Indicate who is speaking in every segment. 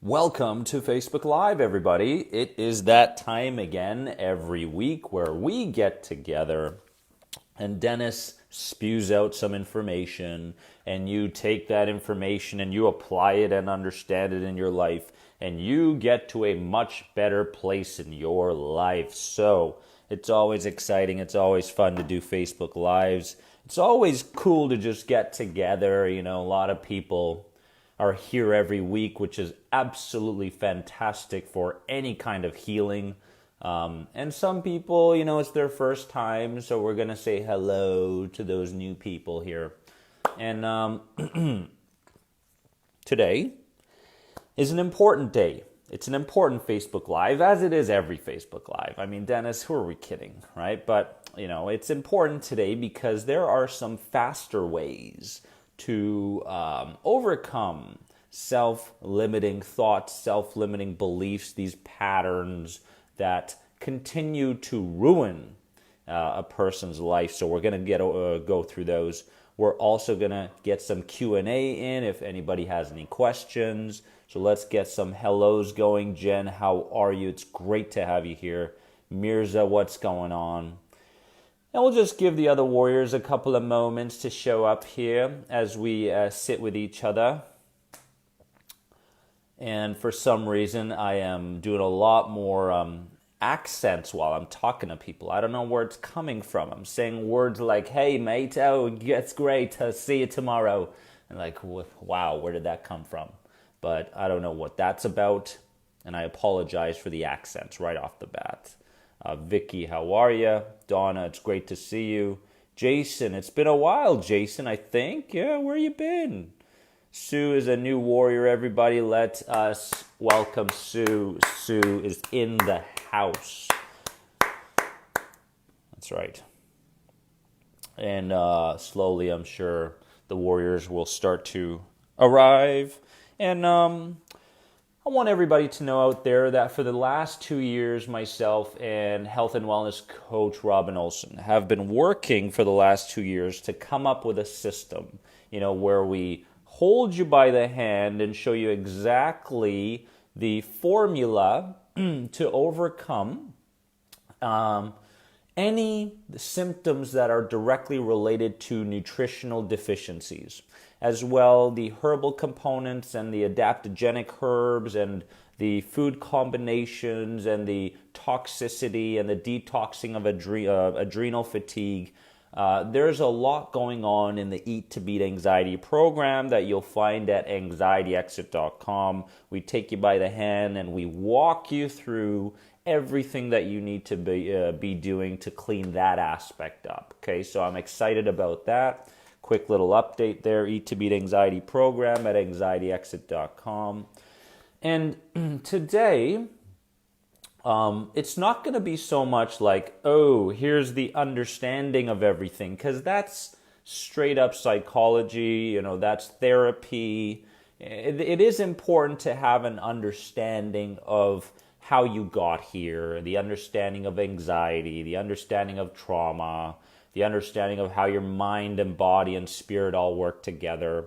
Speaker 1: Welcome to Facebook Live, everybody. It is that time again every week where we get together and Dennis spews out some information and you take that information and you apply it and understand it in your life and you get to a much better place in your life. So it's always exciting. It's always fun to do Facebook Lives. It's always cool to just get together. You know, a lot of people are here every week, which is absolutely fantastic for any kind of healing. And some people, you know, it's their first time, so we're going to say hello to those new people here. And today is an important day. It's an important Facebook Live, as it is every Facebook Live. I mean, Dennis, who are we kidding, right? But, you know, it's important today because there are some faster ways to overcome self-limiting thoughts, self-limiting beliefs, these patterns that continue to ruin a person's life. So we're going to go through those. We're also going to get some Q&A in if anybody has any questions. So let's get some hellos going. Jen, how are you? It's great to have you here. Mirza, what's going on? And we'll just give the other warriors a couple of moments to show up here as we sit with each other. And for some reason, I am doing a lot more accents while I'm talking to people. I don't know where it's coming from. I'm saying words like, hey, mate, oh, it's great, see you tomorrow. And like, wow, where did that come from? But I don't know what that's about. And I apologize for the accents right off the bat. Vicky, how are you? Donna, it's great to see you. Jason, it's been a while, Jason, I think. Yeah, where you been? Sue is a new warrior, everybody. Let us welcome Sue. Sue is in the house. That's right. And slowly, I'm sure the warriors will start to arrive. And I want everybody to know out there that for the last 2 years, myself and health and wellness coach Robin Olson have been working for the last 2 years to come up with a system, you know, where we hold you by the hand and show you exactly the formula to overcome any symptoms that are directly related to nutritional deficiencies. As well, the herbal components and the adaptogenic herbs and the food combinations and the toxicity and the detoxing of adrenal fatigue. There's a lot going on in the Eat to Beat Anxiety program that you'll find at anxietyexit.com. We take you by the hand and we walk you through everything that you need to be doing to clean that aspect up. Okay, so I'm excited about that. Quick little update there, Eat to Beat Anxiety program at anxietyexit.com. And today, it's not going to be so much like, oh, here's the understanding of everything, because that's straight up psychology, you know, that's therapy. It is important to have an understanding of how you got here, the understanding of anxiety, the understanding of trauma, the understanding of how your mind and body and spirit all work together.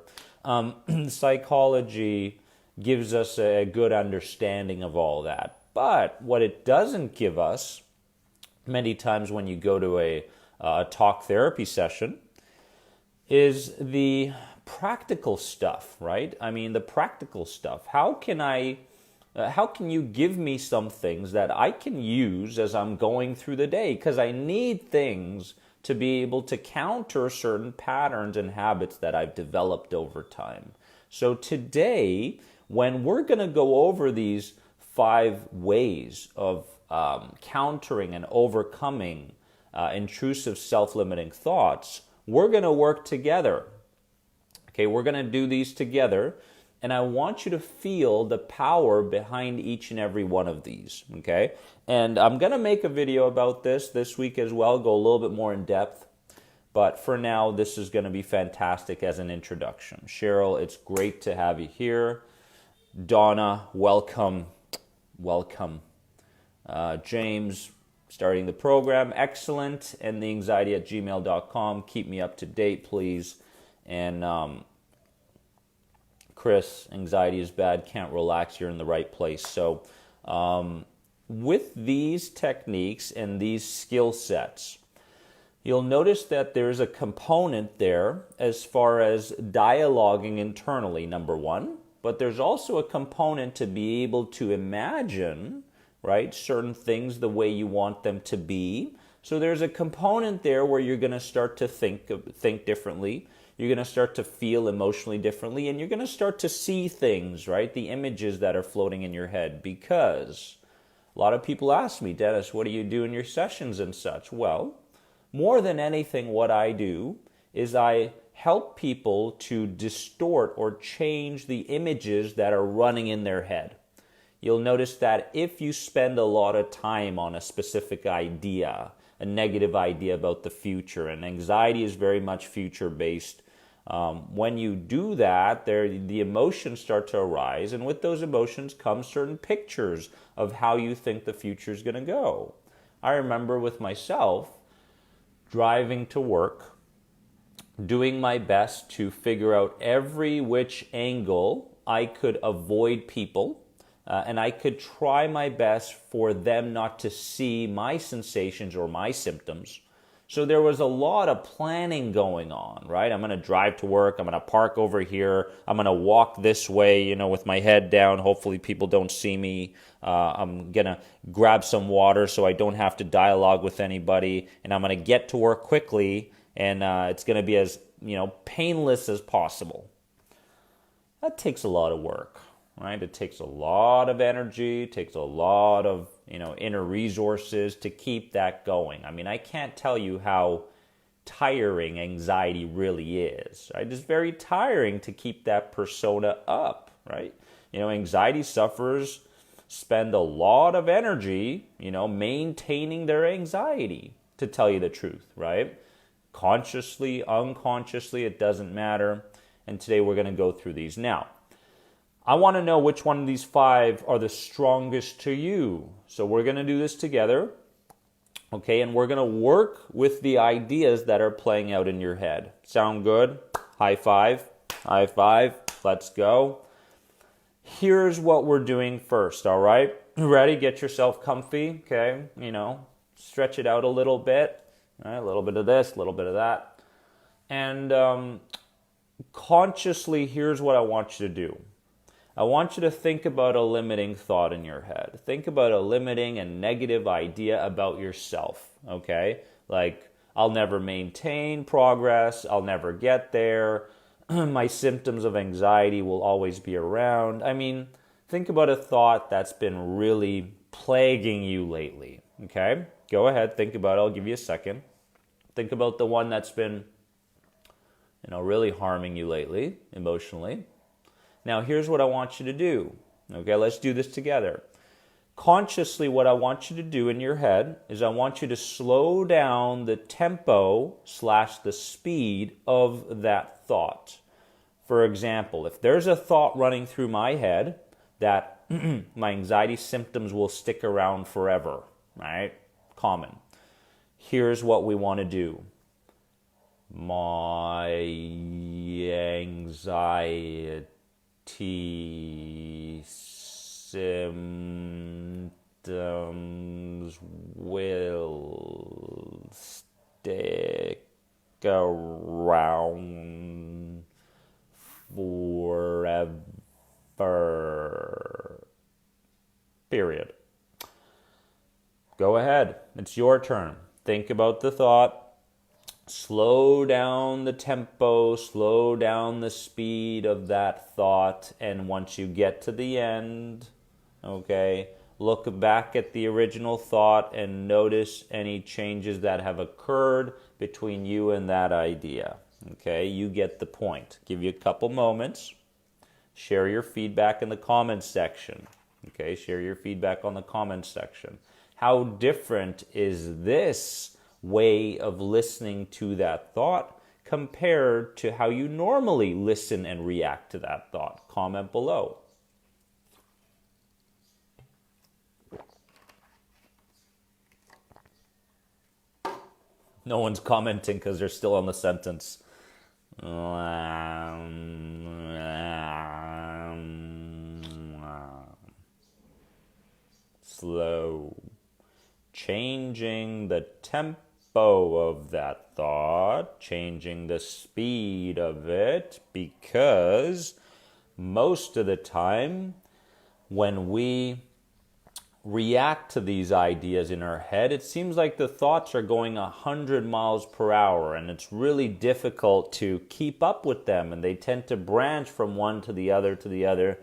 Speaker 1: Psychology gives us a good understanding of all that. But what it doesn't give us, many times when you go to a talk therapy session, is the practical stuff, right? I mean, the practical stuff. How can you give me some things that I can use as I'm going through the day? Because I need things to be able to counter certain patterns and habits that I've developed over time. So today, when we're going to go over these 5 ways of countering and overcoming intrusive self-limiting thoughts, we're going to work together. Okay, we're going to do these together. And I want you to feel the power behind each and every one of these, okay? And I'm going to make a video about this week as well, go a little bit more in depth. But for now, this is going to be fantastic as an introduction. Cheryl, it's great to have you here. Donna, welcome. Welcome. James, starting the program. Excellent. And the anxiety@gmail.com. Keep me up to date, please. And Chris, anxiety is bad, can't relax, you're in the right place. So with these techniques and these skill sets, you'll notice that there's a component there as far as dialoguing internally, number one, but there's also a component to be able to imagine, right, certain things the way you want them to be. So there's a component there where you're going to start to think differently. You're going to start to feel emotionally differently, and you're going to start to see things, right, the images that are floating in your head. Because a lot of people ask me, Dennis, what do you do in your sessions and such? Well, more than anything, what I do is I help people to distort or change the images that are running in their head. You'll notice that if you spend a lot of time on a specific idea, a negative idea about the future, and anxiety is very much future-based, when you do that, the emotions start to arise, and with those emotions come certain pictures of how you think the future is going to go. I remember with myself, driving to work, doing my best to figure out every which angle I could avoid people, and I could try my best for them not to see my sensations or my symptoms. So there was a lot of planning going on, right? I'm going to drive to work. I'm going to park over here. I'm going to walk this way, with my head down. Hopefully people don't see me. I'm going to grab some water so I don't have to dialogue with anybody. And I'm going to get to work quickly. And it's going to be as, painless as possible. That takes a lot of work, right? It takes a lot of energy. It takes a lot of inner resources to keep that going. I mean, I can't tell you how tiring anxiety really is, right? It's very tiring to keep that persona up, right? Anxiety sufferers spend a lot of energy, maintaining their anxiety, to tell you the truth, right? Consciously, unconsciously, it doesn't matter. And today we're going to go through these. Now, I want to know which one of these 5 are the strongest to you. So we're going to do this together, okay? And we're going to work with the ideas that are playing out in your head. Sound good? High five. High five. Let's go. Here's what we're doing first, all right? Ready? Get yourself comfy, okay? Stretch it out a little bit. All right? A little bit of this, a little bit of that. And consciously, here's what I want you to do. I want you to think about a limiting thought in your head. Think about a limiting and negative idea about yourself, okay? Like, I'll never maintain progress, I'll never get there, my symptoms of anxiety will always be around. I mean, think about a thought that's been really plaguing you lately, okay? Go ahead, think about it, I'll give you a second. Think about the one that's been, really harming you lately, emotionally. Now, here's what I want you to do. Okay, let's do this together. Consciously, what I want you to do in your head is I want you to slow down the tempo / the speed of that thought. For example, if there's a thought running through my head that my anxiety symptoms will stick around forever, right? Common. Here's what we want to do. My anxiety symptoms will stick around forever. Period. Go ahead. It's your turn. Think about the thought. Slow down the tempo, slow down the speed of that thought, and once you get to the end, okay, look back at the original thought and notice any changes that have occurred between you and that idea. Okay, you get the point. Give you a couple moments. Share your feedback in the comments section. Okay, share your feedback on the comments section. How different is this way of listening to that thought compared to how you normally listen and react to that thought? Comment below. No one's commenting because they're still on the sentence. slow. Changing the tempo of that thought, changing the speed of it, because most of the time when we react to these ideas in our head, it seems like the thoughts are going 100 miles per hour, and it's really difficult to keep up with them, and they tend to branch from one to the other to the other.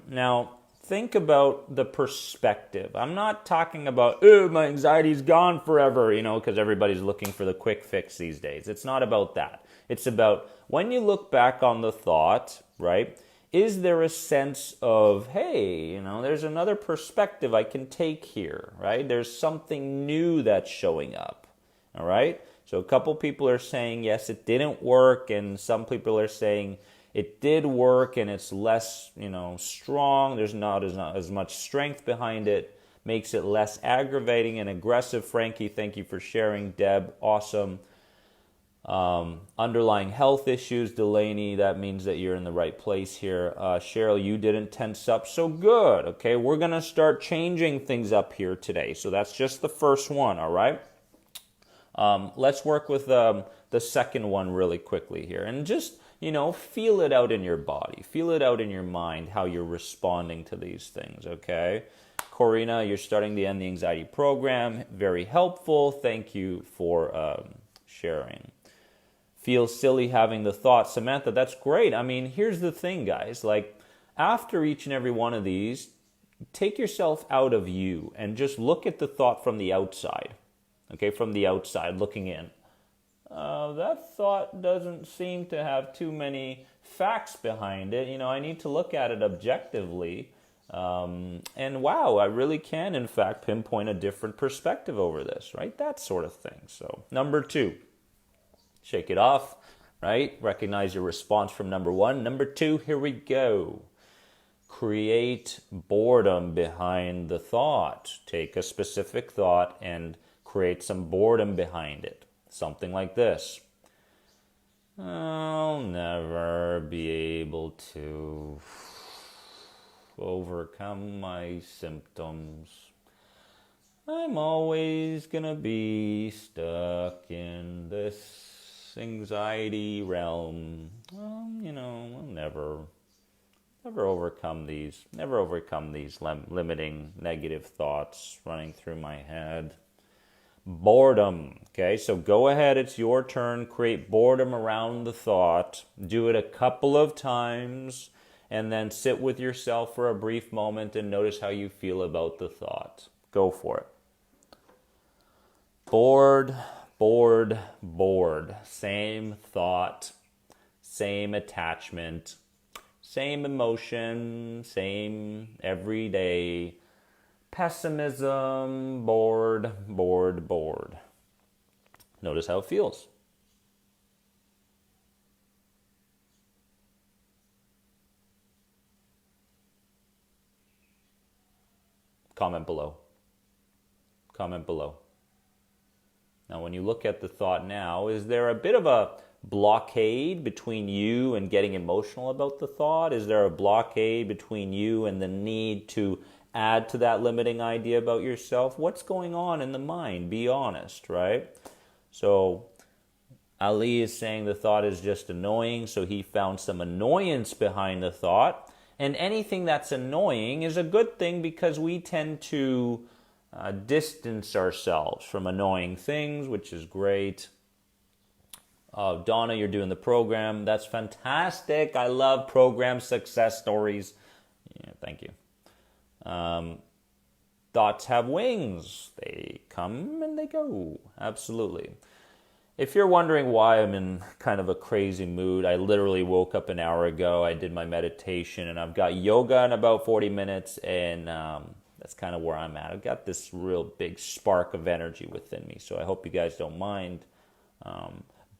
Speaker 1: Now, think about the perspective. I'm not talking about, oh, my anxiety's gone forever, because everybody's looking for the quick fix these days. It's not about that. It's about when you look back on the thought, right? Is there a sense of, hey, there's another perspective I can take here, right? There's something new that's showing up, all right? So a couple people are saying, yes, it didn't work, and some people are saying it did work and it's less, strong. There's not as much strength behind it, makes it less aggravating and aggressive. Frankie, thank you for sharing. Deb, awesome. Underlying health issues, Delaney, that means that you're in the right place here. Cheryl, you didn't tense up, so good. Okay, we're going to start changing things up here today. So that's just the first one, all right? Let's work with the second one really quickly here. And just, feel it out in your body. Feel it out in your mind, how you're responding to these things, okay? Corina, you're starting the End the Anxiety program. Very helpful. Thank you for sharing. Feel silly having the thought. Samantha, that's great. I mean, here's the thing, guys. Like, after each and every one of these, take yourself out of you and just look at the thought from the outside. Okay, from the outside, looking in. That thought doesn't seem to have too many facts behind it. I need to look at it objectively. And wow, I really can, in fact, pinpoint a different perspective over this, right? That sort of thing. So, number 2. Shake it off, right? Recognize your response from number 1. Number 2, here we go. Create boredom behind the thought. Take a specific thought and create some boredom behind it. Something like this. I'll never be able to overcome my symptoms. I'm always gonna be stuck in this anxiety realm. I'll never overcome these limiting negative thoughts running through my head. Boredom. Okay, so go ahead, it's your turn. Create boredom around the thought. Do it a couple of times, and then sit with yourself for a brief moment and notice how you feel about the thought. Go for it. Bored, bored, bored. Same thought, same attachment, same emotion, same everyday pessimism, bored, bored, bored. Notice how it feels. Comment below. Comment below. Now, when you look at the thought now, is there a bit of a blockade between you and getting emotional about the thought? Is there a blockade between you and the need to add to that limiting idea about yourself? What's going on in the mind? Be honest, right? So Ali is saying the thought is just annoying, so he found some annoyance behind the thought. And anything that's annoying is a good thing because we tend to distance ourselves from annoying things, which is great. Donna, you're doing the program. That's fantastic. I love program success stories. Yeah, thank you. Thoughts have wings. They come and they go. Absolutely. If you're wondering why I'm in kind of a crazy mood, I literally woke up an hour ago. I did my meditation, and I've got yoga in about 40 minutes, and that's kind of where I'm at. I've got this real big spark of energy within me, so I hope you guys don't mind.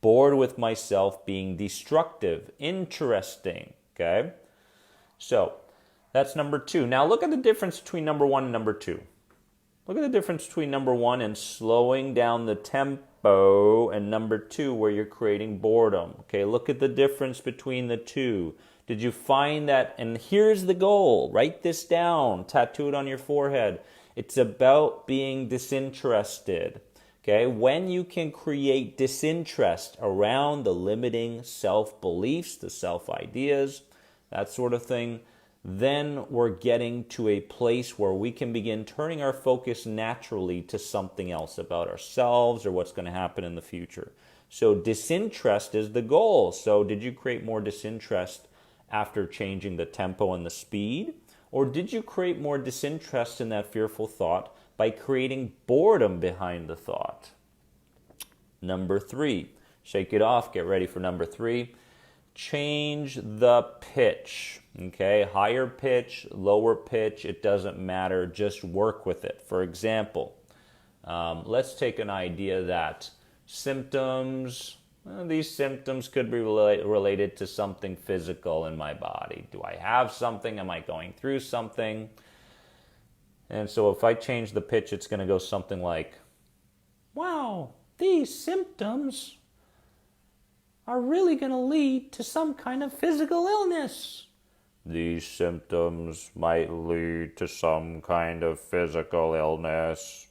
Speaker 1: Bored with myself being destructive. Interesting, okay? So that's number 2. Now look at the difference between number 1 and number 2. Look at the difference between number 1 and slowing down the tempo and number 2 where you're creating boredom. Okay, look at the difference between the two. Did you find that? And here's the goal. Write this down. Tattoo it on your forehead. It's about being disinterested. Okay? When you can create disinterest around the limiting self-beliefs, the self-ideas, that sort of thing, then we're getting to a place where we can begin turning our focus naturally to something else about ourselves or what's going to happen in the future. So disinterest is the goal. So did you create more disinterest after changing the tempo and the speed? Or did you create more disinterest in that fearful thought by creating boredom behind the thought? Number 3, shake it off, get ready for number 3. Change the pitch. Okay, higher pitch, lower pitch, it doesn't matter, just work with it. For example, let's take an idea that symptoms, these symptoms could be related to something physical in my body. Do I have something? Am I going through something? And so if I change the pitch, it's going to go something like, wow, these symptoms are really going to lead to some kind of physical illness. These symptoms might lead to some kind of physical illness.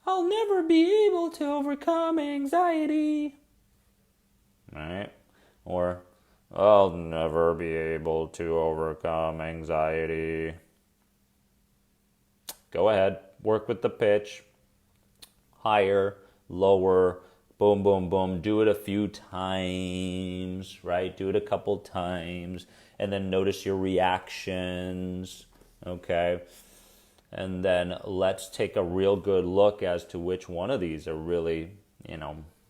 Speaker 1: I'll never be able to overcome anxiety. Right? Or, I'll never be able to overcome anxiety. Go ahead, work with the pitch. Higher, lower, boom, boom, boom. Do it a few times, right? Do it a couple times. And then notice your reactions, okay? And then let's take a real good look as to which one of these are really,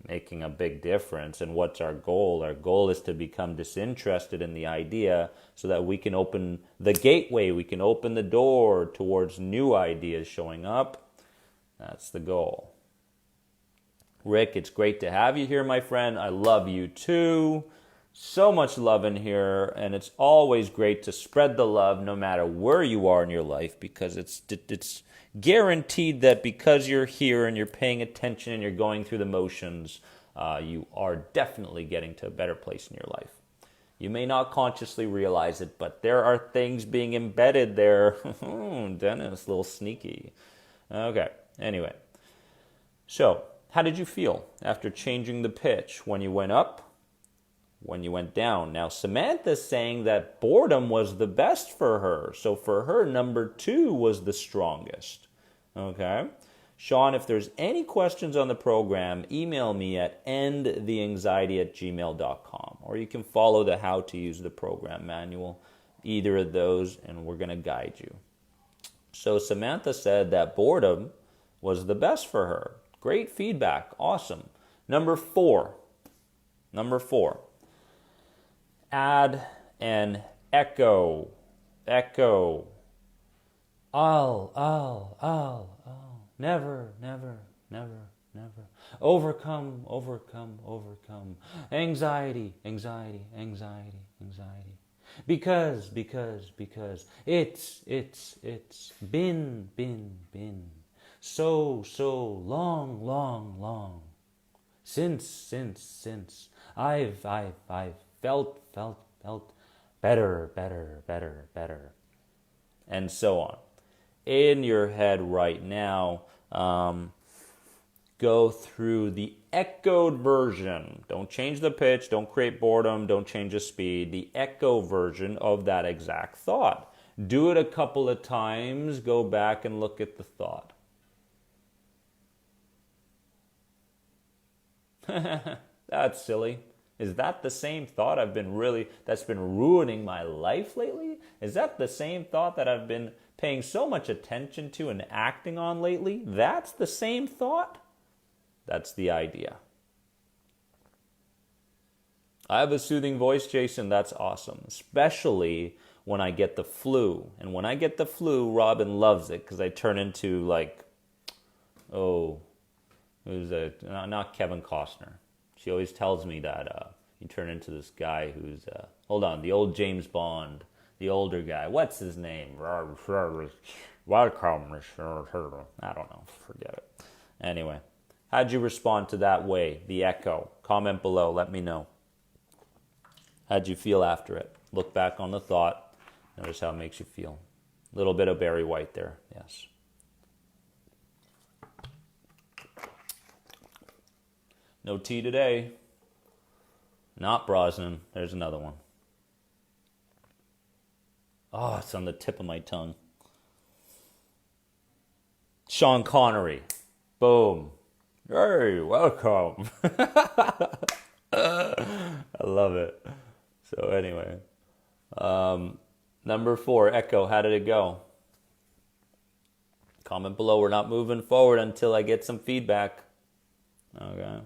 Speaker 1: making a big difference. And what's our goal? Our goal is to become disinterested in the idea so that we can open the gateway, we can open the door towards new ideas showing up. That's the goal. Rick, it's great to have you here, my friend. I love you too. So much love in here, and it's always great to spread the love no matter where you are in your life, because it's guaranteed that because you're here and you're paying attention and you're going through the motions, you are definitely getting to a better place in your life. You may not consciously realize it, but there are things being embedded there. Dennis, a little sneaky. Okay, anyway. So, how did you feel after changing the pitch? When you went up? When you went down? Now, Samantha's saying that boredom was the best for her. So for her, number 2 was the strongest. Okay? Sean, if there's any questions on the program, email me at endtheanxiety@gmail.com. Or you can follow the how to use the program manual. Either of those, and we're going to guide you. So Samantha said that boredom was the best for her. Great feedback. Awesome. Number 4. Add an echo. Echo. I'll. Never. Overcome. Anxiety. Because. It's been. So long. Since I've felt better, and so on. In your head right now, go through the echoed version. Don't change the pitch, don't create boredom, don't change the speed. The echo version of that exact thought. Do it a couple of times, go back and look at the thought. That's silly. Is that the same thought that's been ruining my life lately? Is that the same thought that I've been paying so much attention to and acting on lately? That's the same thought? That's the idea. I have a soothing voice, Jason. That's awesome. Especially when I get the flu. And when I get the flu, Robin loves it because I turn into not Kevin Costner. She always tells me that you turn into this guy who's, the old James Bond, the older guy. What's his name? Welcome. I don't know. Forget it. Anyway, how'd you respond to that way, the echo? Comment below. Let me know. How'd you feel after it? Look back on the thought. Notice how it makes you feel. A little bit of Barry White there, yes. No tea today. Not Brosnan. There's another one. Oh, it's on the tip of my tongue. Sean Connery. Boom. Hey, welcome. I love it. So anyway. Number 4, Echo. How did it go? Comment below. We're not moving forward until I get some feedback. Okay.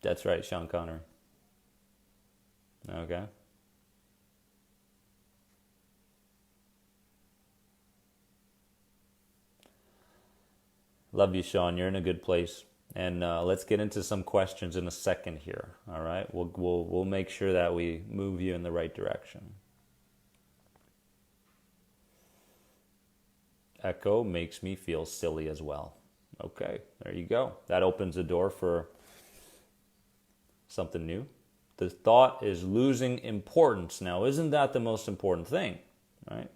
Speaker 1: That's right, Sean Connery. Okay. Love you, Sean. You're in a good place. And let's get into some questions in a second here. All right, we'll make sure that we move you in the right direction. Echo makes me feel silly as well. Okay, there you go. That opens the door for something new. The thought is losing importance. Now, isn't that the most important thing, right?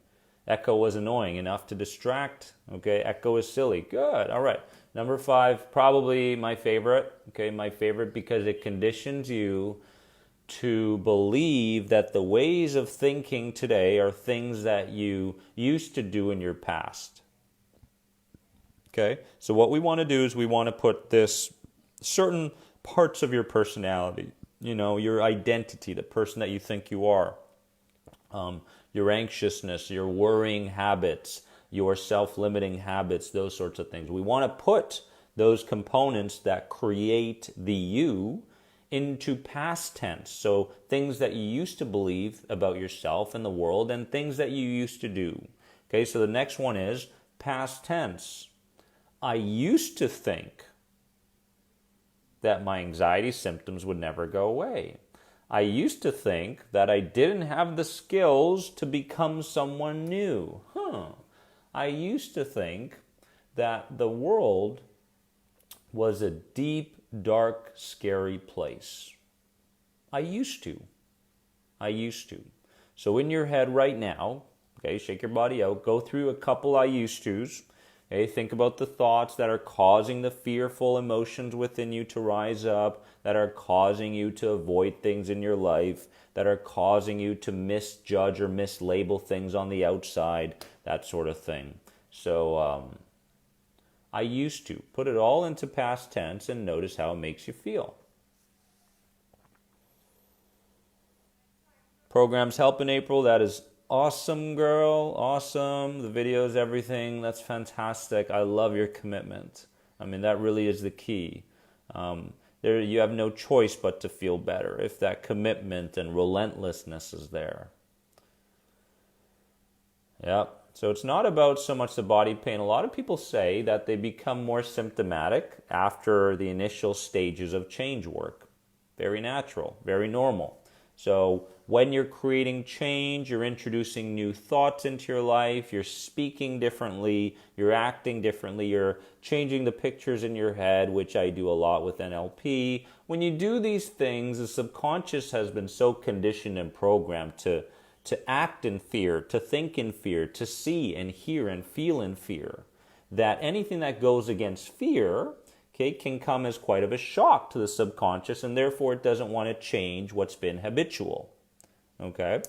Speaker 1: Echo was annoying enough to distract. Okay, Echo is silly. Good. All right. Number 5, probably my favorite. Okay, my favorite because it conditions you to believe that the ways of thinking today are things that you used to do in your past. Okay, so what we want to do is we want to put this certain parts of your personality, your identity, the person that you think you are, your anxiousness, your worrying habits, your self-limiting habits, those sorts of things. We want to put those components that create the you into past tense. So things that you used to believe about yourself and the world and things that you used to do. Okay, so the next one is past tense. I used to think that my anxiety symptoms would never go away. I used to think that I didn't have the skills to become someone new. I used to think that the world was a deep, dark, scary place. I used to. So in your head right now, okay, shake your body out, go through a couple I used to's. Okay, think about the thoughts that are causing the fearful emotions within you to rise up, that are causing you to avoid things in your life, that are causing you to misjudge or mislabel things on the outside, that sort of thing. So I used to. Put it all into past tense and notice how it makes you feel. Programs help in April. That is awesome, girl. Awesome. The videos, everything. That's fantastic. I love your commitment. I mean, that really is the key. You have no choice but to feel better if that commitment and relentlessness is there. Yep. So it's not about so much the body pain. A lot of people say that they become more symptomatic after the initial stages of change work. Very natural, very normal. So when you're creating change, you're introducing new thoughts into your life, you're speaking differently, you're acting differently, you're changing the pictures in your head, which I do a lot with NLP. When you do these things, the subconscious has been so conditioned and programmed to act in fear, to think in fear, to see and hear and feel in fear, that anything that goes against fear, okay, can come as quite of a shock to the subconscious, and therefore it doesn't want to change what's been habitual. Okay?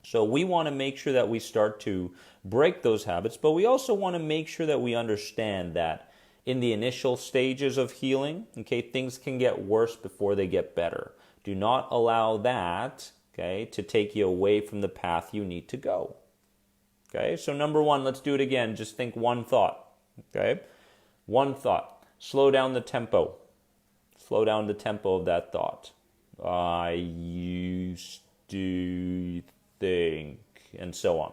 Speaker 1: So we want to make sure that we start to break those habits, but we also want to make sure that we understand that in the initial stages of healing, okay, things can get worse before they get better. Do not allow that, okay, to take you away from the path you need to go. Okay, so number 1, let's do it again. Just think one thought. Okay? One thought. Slow down the tempo. Slow down the tempo of that thought. I used to think, and so on.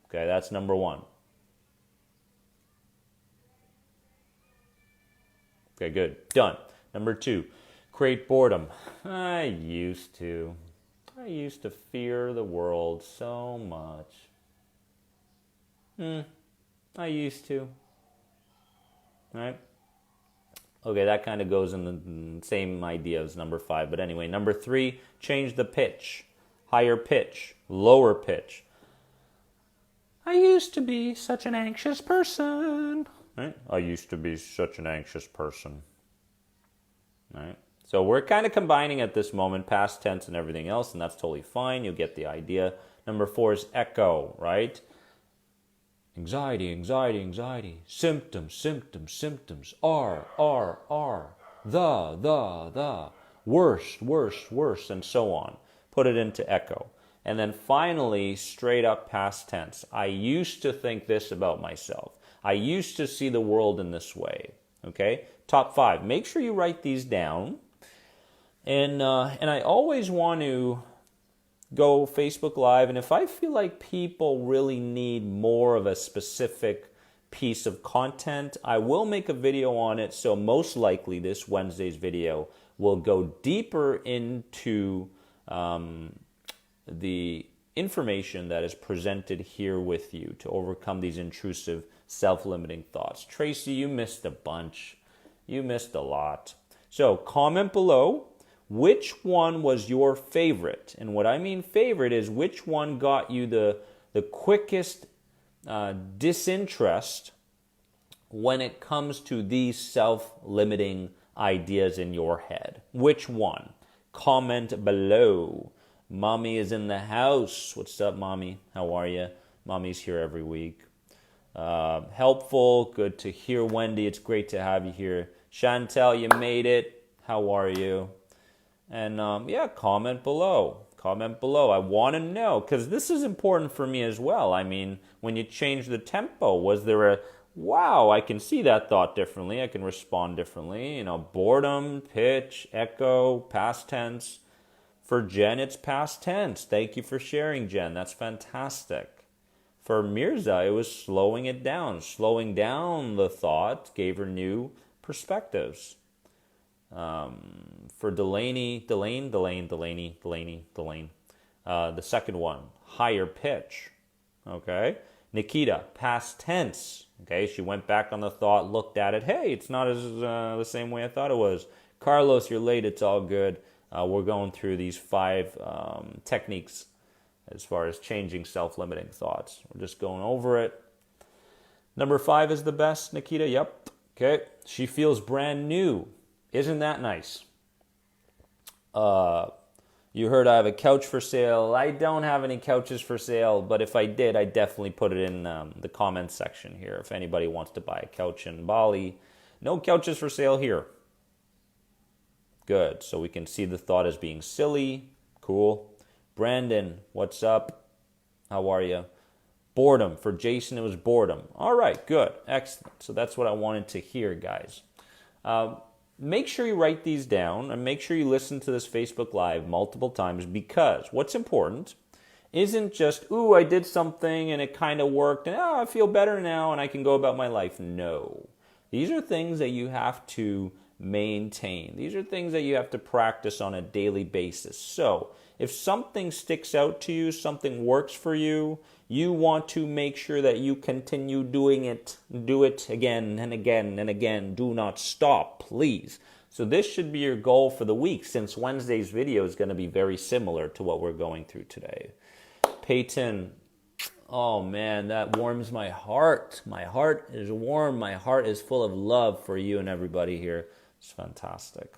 Speaker 1: Okay, that's number 1. Okay, good. Done. Number 2, create boredom. I used to fear the world so much. I used to. Right? Okay, that kind of goes in the same idea as number 5. But anyway, number 3, change the pitch. Higher pitch, lower pitch. I used to be such an anxious person. Right? I used to be such an anxious person. Right? So we're kind of combining at this moment past tense and everything else, and that's totally fine. You'll get the idea. Number 4 is echo, right? Anxiety, anxiety, anxiety. Symptoms, symptoms, symptoms. R. The. Worse, worse, worse, and so on. Put it into echo. And then finally, straight up past tense. I used to think this about myself. I used to see the world in this way. Okay? Top 5. Make sure you write these down. And I always want to go Facebook Live, and if I feel like people really need more of a specific piece of content, I will make a video on it. So most likely this Wednesday's video will go deeper into the information that is presented here with you to overcome these intrusive, self-limiting thoughts. Tracy, you missed a bunch. You missed a lot. So comment below. Which one was your favorite? And what I mean favorite is which one got you the quickest disinterest when it comes to these self-limiting ideas in your head. Which one? Comment below. Mommy is in the house. What's up, Mommy? How are you? Mommy's here every week. Helpful. Good to hear, Wendy. It's great to have you here. Chantel, you made it. How are you? And comment below. Comment below. I want to know, because this is important for me as well. I mean, when you change the tempo, was there a, wow, I can see that thought differently. I can respond differently. You know, boredom, pitch, echo, past tense. For Jen, it's past tense. Thank you for sharing, Jen. That's fantastic. For Mirza, it was slowing it down. Slowing down the thought gave her new perspectives. For Delane, the second one, higher pitch. Okay. Nikita, past tense. Okay, she went back on the thought, looked at it. Hey, it's not as the same way I thought it was. Carlos, you're late. It's all good. We're going through these 5 techniques as far as changing self-limiting thoughts. We're just going over it. Number 5 is the best, Nikita. Yep. Okay. She feels brand new. Isn't that nice? You heard I have a couch for sale. I don't have any couches for sale, but if I did, I'd definitely put it in the comments section here. If anybody wants to buy a couch in Bali, no couches for sale here. Good. So we can see the thought as being silly. Cool. Brandon, what's up? How are you? Boredom. For Jason, it was boredom. All right, good. Excellent. So that's what I wanted to hear, guys. Make sure you write these down and make sure you listen to this Facebook Live multiple times, because what's important isn't just, ooh, I did something and it kind of worked and I feel better now and I can go about my life. No. These are things that you have to maintain. These are things that you have to practice on a daily basis. So if something sticks out to you, something works for you, you want to make sure that you continue doing it. Do it again and again and again. Do not stop, please. So this should be your goal for the week, since Wednesday's video is going to be very similar to what we're going through today. Peyton, oh man, that warms my heart. My heart is warm. My heart is full of love for you and everybody here. It's fantastic.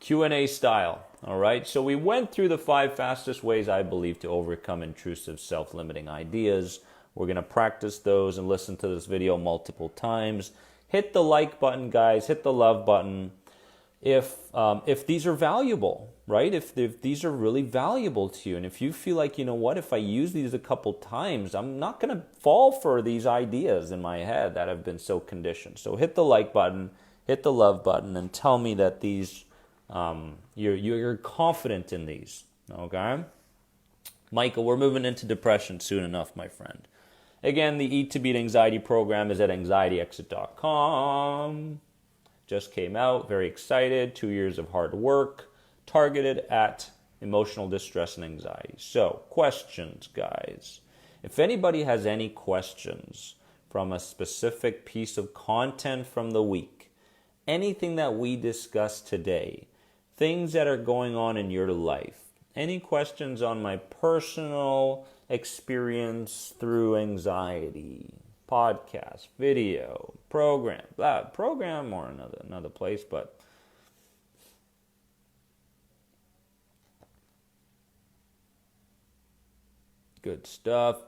Speaker 1: Q&A style. All right, so we went through the 5 fastest ways I believe to overcome intrusive self-limiting ideas. We're going to practice those and listen to this video multiple times. Hit the like button, guys. Hit the love button if these are valuable, right? If these are really valuable to you, and if you feel like, you know what, if I use these a couple times, I'm not going to fall for these ideas in my head that have been so conditioned. So hit the like button, hit the love button, and tell me that these you're confident in these. Okay, Michael, we're moving into depression soon enough, my friend. Again, the Eat to Beat Anxiety program is at anxietyexit.com. Just came out, very excited. 2 years of hard work, targeted at emotional distress and anxiety. So, questions, guys. If anybody has any questions from a specific piece of content from the week, anything that we discussed today, things that are going on in your life, any questions on my personal experience through anxiety, podcast, video, program or another place, but good stuff.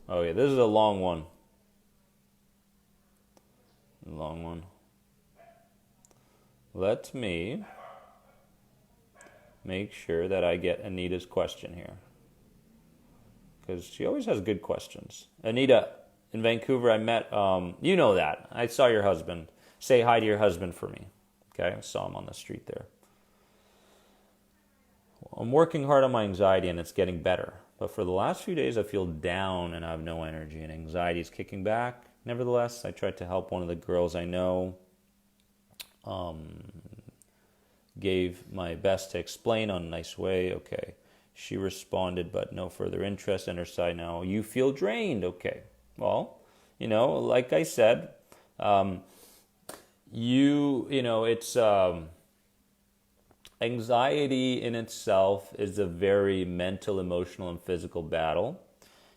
Speaker 1: Oh yeah, this is a long one. Let me make sure that I get Anita's question here, because she always has good questions. Anita, in Vancouver, I met, you know that. I saw your husband. Say hi to your husband for me. Okay, I saw him on the street there. I'm working hard on my anxiety and it's getting better. But for the last few days, I feel down and I have no energy and anxiety is kicking back. Nevertheless, I tried to help one of the girls I know. Gave my best to explain on a nice way. Okay. She responded, but no further interest in her side now. You feel drained. Okay. Well, like I said, it's... Anxiety in itself is a very mental, emotional, and physical battle.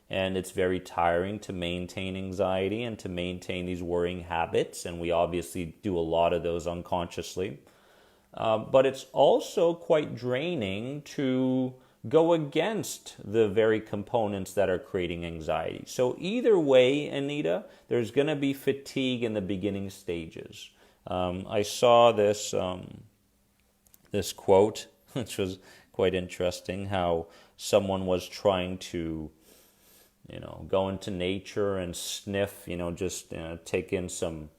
Speaker 1: And it's very tiring to maintain anxiety and to maintain these worrying habits. And we obviously do a lot of those unconsciously. But it's also quite draining to go against the very components that are creating anxiety. So either way, Anita, there's going to be fatigue in the beginning stages. I saw this quote, which was quite interesting, how someone was trying to, go into nature and sniff, just take in some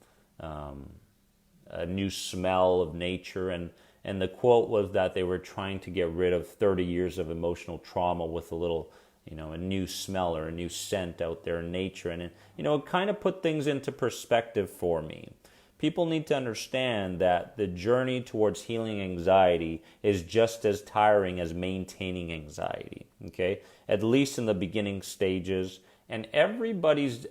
Speaker 1: a new smell of nature. And the quote was that they were trying to get rid of 30 years of emotional trauma with a little, a new smell or a new scent out there in nature. And, it kind of put things into perspective for me. People need to understand that the journey towards healing anxiety is just as tiring as maintaining anxiety, okay? At least in the beginning stages. And everybody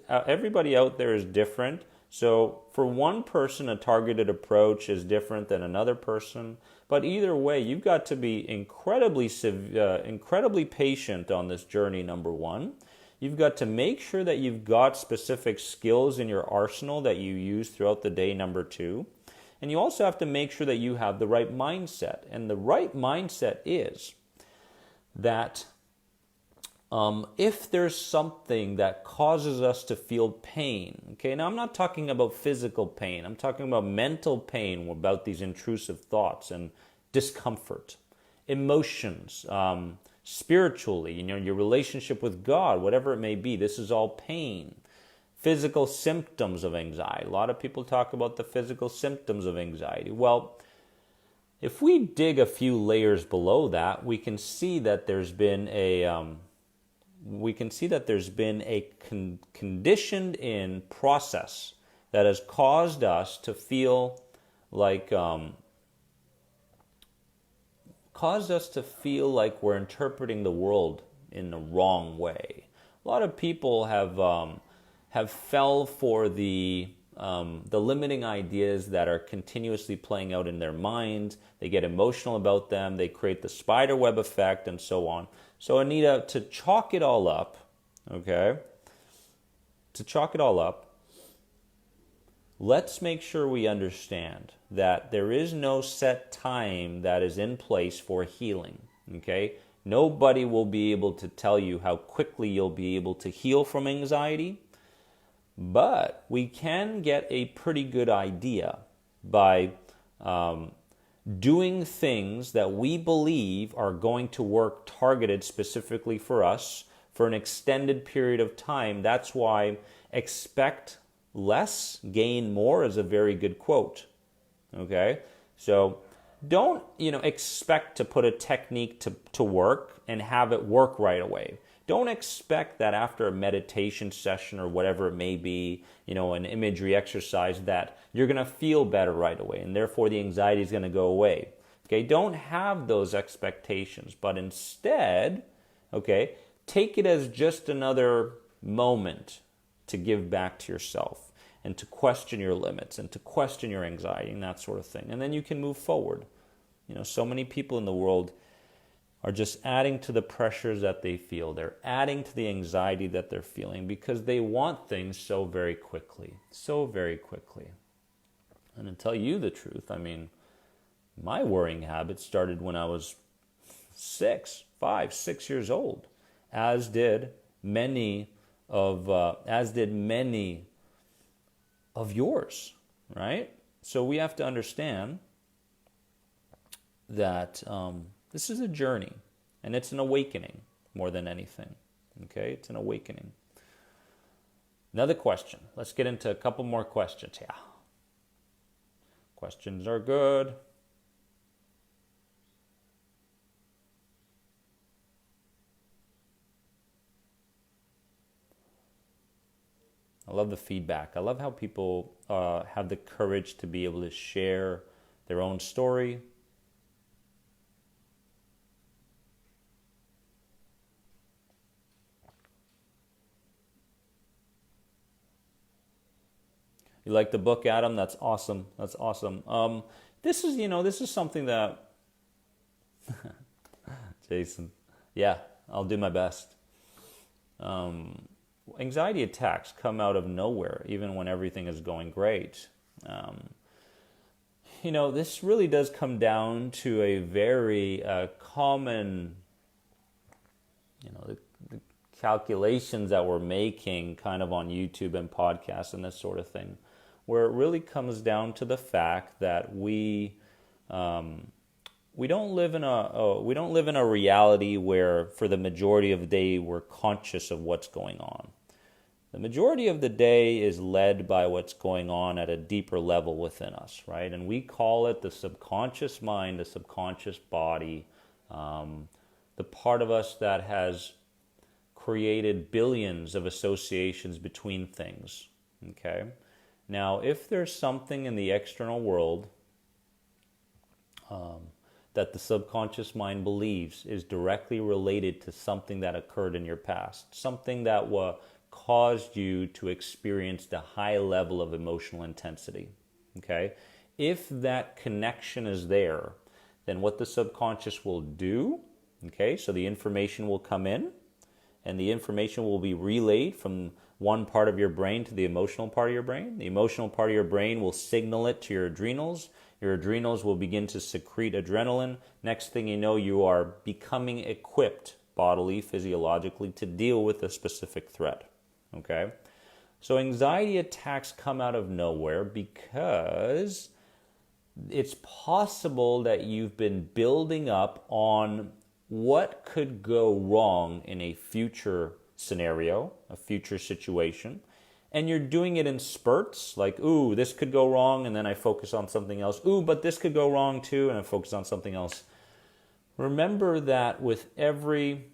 Speaker 1: out there is different. So for one person, a targeted approach is different than another person. But either way, you've got to be incredibly patient on this journey, number one. You've got to make sure that you've got specific skills in your arsenal that you use throughout the day, number two. And you also have to make sure that you have the right mindset. And the right mindset is that if there's something that causes us to feel pain, okay, now I'm not talking about physical pain. I'm talking about mental pain, about these intrusive thoughts and discomfort, emotions, spiritually, your relationship with God, whatever it may be. This is all pain. Physical symptoms of anxiety. A lot of people talk about the physical symptoms of anxiety. Well, if we dig a few layers below that, we can see that there's been a conditioned in process that has caused us to feel like we're interpreting the world in the wrong way. A lot of people have fell for the limiting ideas that are continuously playing out in their minds. They get emotional about them. They create the spider web effect and so on. So Anita, to chalk it all up, let's make sure we understand that there is no set time that is in place for healing, okay? Nobody will be able to tell you how quickly you'll be able to heal from anxiety, but we can get a pretty good idea by doing things that we believe are going to work targeted specifically for us for an extended period of time. That's why expect less, gain more is a very good quote. Okay? So don't, expect to put a technique to work and have it work right away. Don't expect that after a meditation session or whatever it may be, an imagery exercise, that you're going to feel better right away and therefore the anxiety is going to go away. Okay? Don't have those expectations, but instead, okay, take it as just another moment to give back to yourself and to question your limits and to question your anxiety and that sort of thing. And then you can move forward. So many people in the world are just adding to the pressures that they feel. They're adding to the anxiety that they're feeling because they want things so very quickly. So very quickly. And to tell you the truth, my worrying habit started when I was 6 years old, as did many of yours, right? So we have to understand that this is a journey, and it's an awakening more than anything. Okay, it's an awakening. Another question. Let's get into a couple more questions. Yeah, questions are good. I love the feedback. I love how people have the courage to be able to share their own story. You like the book, Adam? That's awesome. That's awesome. This is something that Jason. Yeah, I'll do my best. Anxiety attacks come out of nowhere, even when everything is going great. This really does come down to a very common, the calculations that we're making kind of on YouTube and podcasts and this sort of thing, where it really comes down to the fact that we don't live in a reality where for the majority of the day we're conscious of what's going on. The majority of the day is led by what's going on at a deeper level within us, right? And we call it the subconscious mind, the subconscious body, the part of us that has created billions of associations between things, okay? Now, if there's something in the external world that the subconscious mind believes is directly related to something that occurred in your past, something that caused you to experience the high level of emotional intensity, okay? If that connection is there, then what the subconscious will do, okay, so the information will come in, and the information will be relayed from one part of your brain to the emotional part of your brain. The emotional part of your brain will signal it to your adrenals. Your adrenals will begin to secrete adrenaline. Next thing you know, you are becoming equipped bodily, physiologically, to deal with a specific threat. Okay? So anxiety attacks come out of nowhere because it's possible that you've been building up on what could go wrong in a future scenario, a future situation, and you're doing it in spurts, like, ooh, this could go wrong, and then I focus on something else. Ooh, but this could go wrong too, and I focus on something else. Remember that with every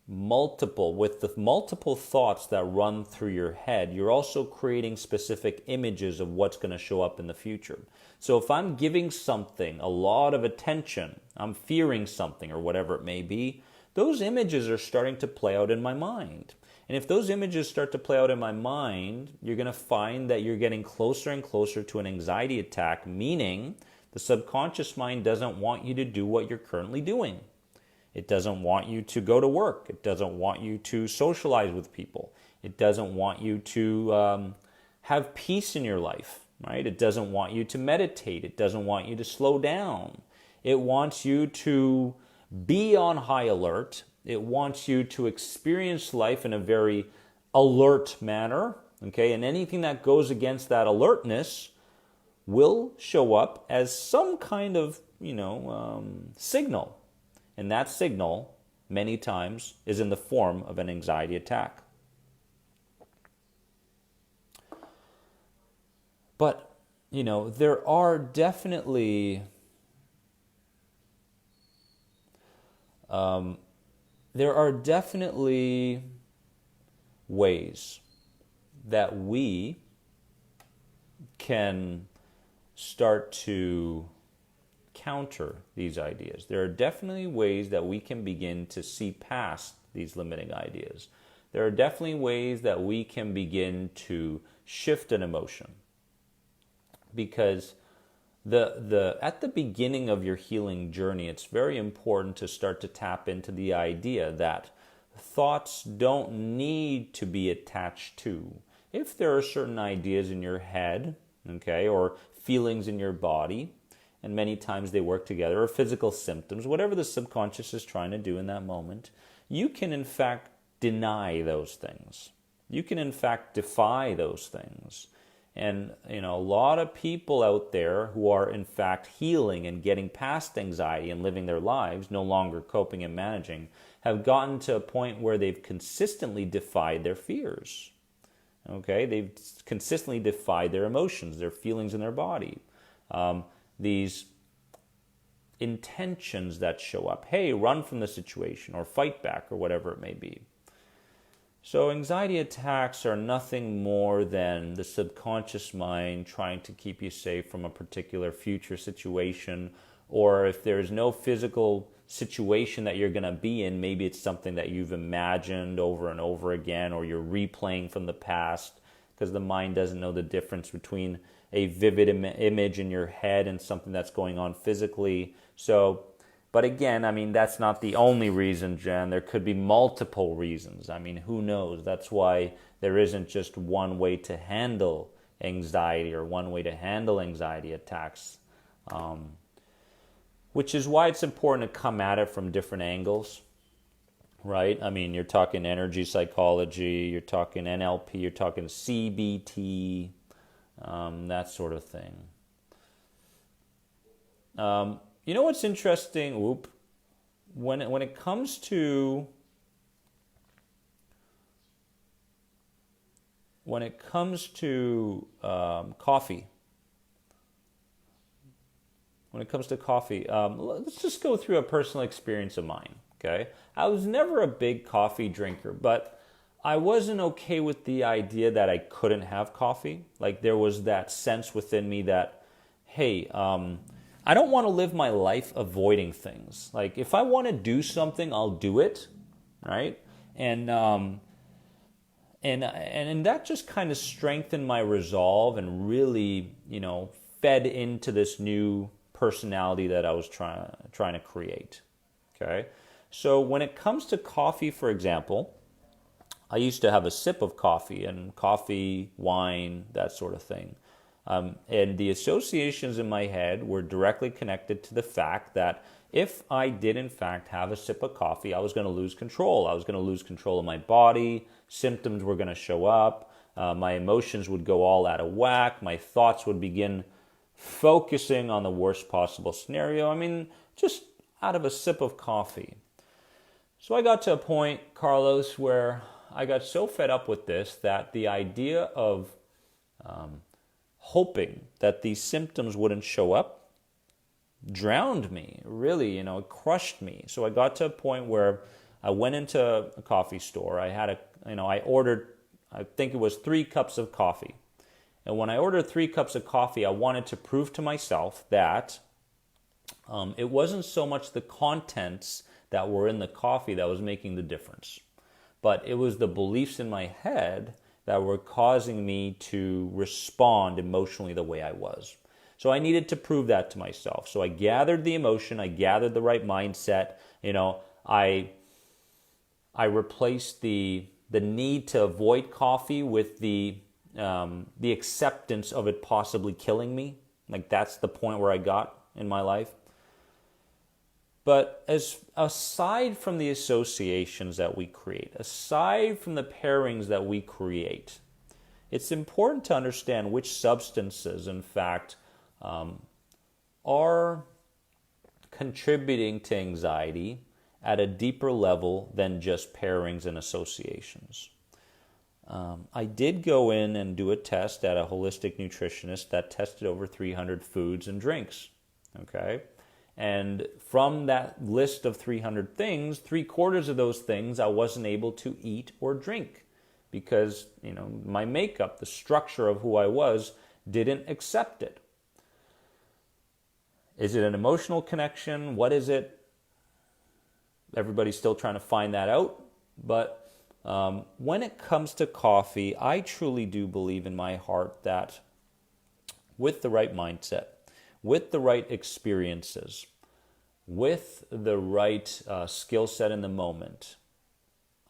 Speaker 1: multiple thoughts that run through your head, you're also creating specific images of what's going to show up in the future. So if I'm giving something a lot of attention, I'm fearing something or whatever it may be, those images are starting to play out in my mind. And if those images start to play out in my mind, you're going to find that you're getting closer and closer to an anxiety attack, meaning the subconscious mind doesn't want you to do what you're currently doing. It doesn't want you to go to work. It doesn't want you to socialize with people. It doesn't want you to have peace in your life, right? It doesn't want you to meditate. It doesn't want you to slow down. It wants you to be on high alert. It wants you to experience life in a very alert manner, okay? And anything that goes against that alertness will show up as some kind of, signal. And that signal, many times, is in the form of an anxiety attack. But, there are definitely ways that we can start to counter these ideas. There are definitely ways that we can begin to see past these limiting ideas. there are definitely ways that we can begin to shift an emotion. Because at the beginning of your healing journey, it's very important to start to tap into the idea that thoughts don't need to be attached to. If there are certain ideas in your head, okay, or feelings in your body, and many times they work together, or physical symptoms, whatever the subconscious is trying to do in that moment, you can in fact deny those things. You can in fact defy those things. And, a lot of people out there who are in fact healing and getting past anxiety and living their lives, no longer coping and managing, have gotten to a point where they've consistently defied their fears. Okay? They've consistently defied their emotions, their feelings in their body. These intentions that show up. Hey, run from the situation or fight back or whatever it may be. So anxiety attacks are nothing more than the subconscious mind trying to keep you safe from a particular future situation, or if there's no physical situation that you're going to be in, maybe it's something that you've imagined over and over again, or you're replaying from the past, because the mind doesn't know the difference between a vivid image in your head and something that's going on physically. But again, that's not the only reason, Jen. There could be multiple reasons. Who knows? That's why there isn't just one way to handle anxiety or one way to handle anxiety attacks. Which is why it's important to come at it from different angles, right? You're talking energy psychology, you're talking NLP, you're talking CBT, that sort of thing. You know what's interesting? When it comes to coffee. When it comes to coffee, let's just go through a personal experience of mine. Okay, I was never a big coffee drinker, but I wasn't okay with the idea that I couldn't have coffee. Like there was that sense within me that, hey, I don't want to live my life avoiding things. Like if I want to do something, I'll do it, right? And that just kind of strengthened my resolve and really, fed into this new personality that I was trying to create. Okay, so when it comes to coffee, for example, I used to have a sip of coffee and coffee, wine, that sort of thing. And the associations in my head were directly connected to the fact that if I did in fact have a sip of coffee, I was going to lose control. I was going to lose control of my body. Symptoms were going to show up. My emotions would go all out of whack. My thoughts would begin focusing on the worst possible scenario. Just out of a sip of coffee. So I got to a point, Carlos, where I got so fed up with this that the idea of hoping that these symptoms wouldn't show up drowned me, really, it crushed me. So I got to a point where I went into a coffee store. I ordered, I think it was 3 cups of coffee. And when I ordered 3 cups of coffee, I wanted to prove to myself that it wasn't so much the contents that were in the coffee that was making the difference, but it was the beliefs in my head that were causing me to respond emotionally the way I was. So I needed to prove that to myself. So I gathered the emotion, I gathered the right mindset. I replaced the need to avoid coffee with the acceptance of it possibly killing me. Like that's the point where I got in my life. But aside from the associations that we create, aside from the pairings that we create, it's important to understand which substances, in fact, are contributing to anxiety at a deeper level than just pairings and associations. I did go in and do a test at a holistic nutritionist that tested over 300 foods and drinks, okay? And from that list of 300 things, 3/4 of those things I wasn't able to eat or drink because, my makeup, the structure of who I was, didn't accept it. Is it an emotional connection? What is it? Everybody's still trying to find that out. But When it comes to coffee, I truly do believe in my heart that with the right mindset, with the right experiences, with the right skill set in the moment,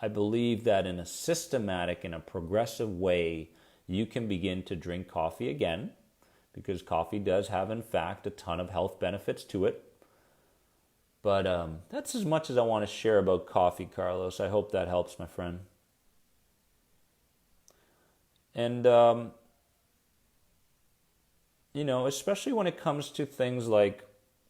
Speaker 1: I believe that in a systematic and a progressive way, you can begin to drink coffee again, because coffee does have, in fact, a ton of health benefits to it. But that's as much as I want to share about coffee, Carlos. I hope that helps, my friend. And, especially when it comes to things like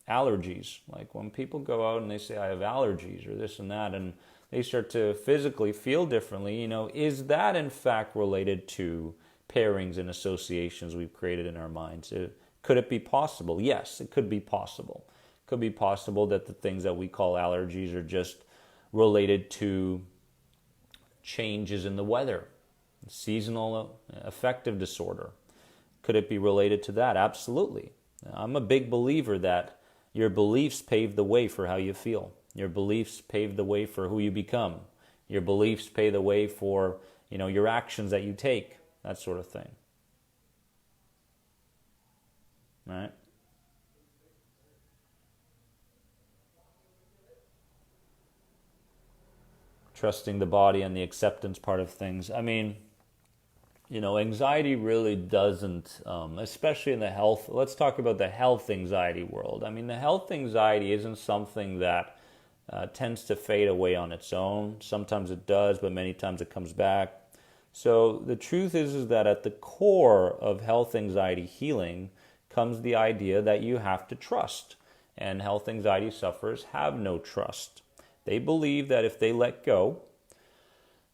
Speaker 1: allergies, like when people go out and they say, I have allergies or this and that, and they start to physically feel differently, is that in fact related to pairings and associations we've created in our minds? Could it be possible? Yes, it could be possible. It could be possible that the things that we call allergies are just related to changes in the weather, seasonal affective disorder. Could it be related to that? Absolutely. I'm a big believer that your beliefs pave the way for how you feel. Your beliefs pave the way for who you become. Your beliefs pave the way for, your actions that you take, that sort of thing. Right? Trusting the body and the acceptance part of things. I mean, anxiety really doesn't, especially in the health, let's talk about the health anxiety world. I mean, the health anxiety isn't something that tends to fade away on its own. Sometimes it does, but many times it comes back. So the truth is that at the core of health anxiety healing comes the idea that you have to trust. And health anxiety sufferers have no trust. They believe that if they let go,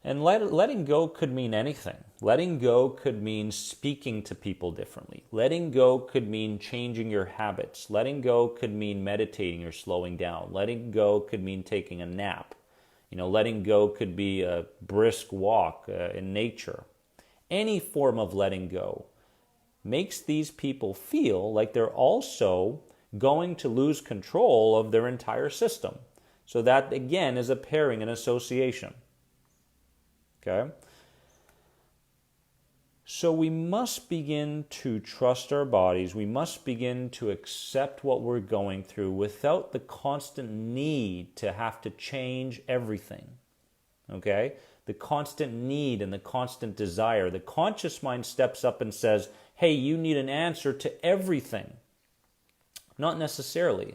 Speaker 1: and letting go could mean anything. Letting go could mean speaking to people differently. Letting go could mean changing your habits. Letting go could mean meditating or slowing down. Letting go could mean taking a nap. Letting go could be a brisk walk in nature. Any form of letting go makes these people feel like they're also going to lose control of their entire system. So that, again, is a pairing and association. Okay? So we must begin to trust our bodies. We must begin to accept what we're going through without the constant need to have to change everything. Okay? The constant need and the constant desire. The conscious mind steps up and says, hey, you need an answer to everything. Not necessarily.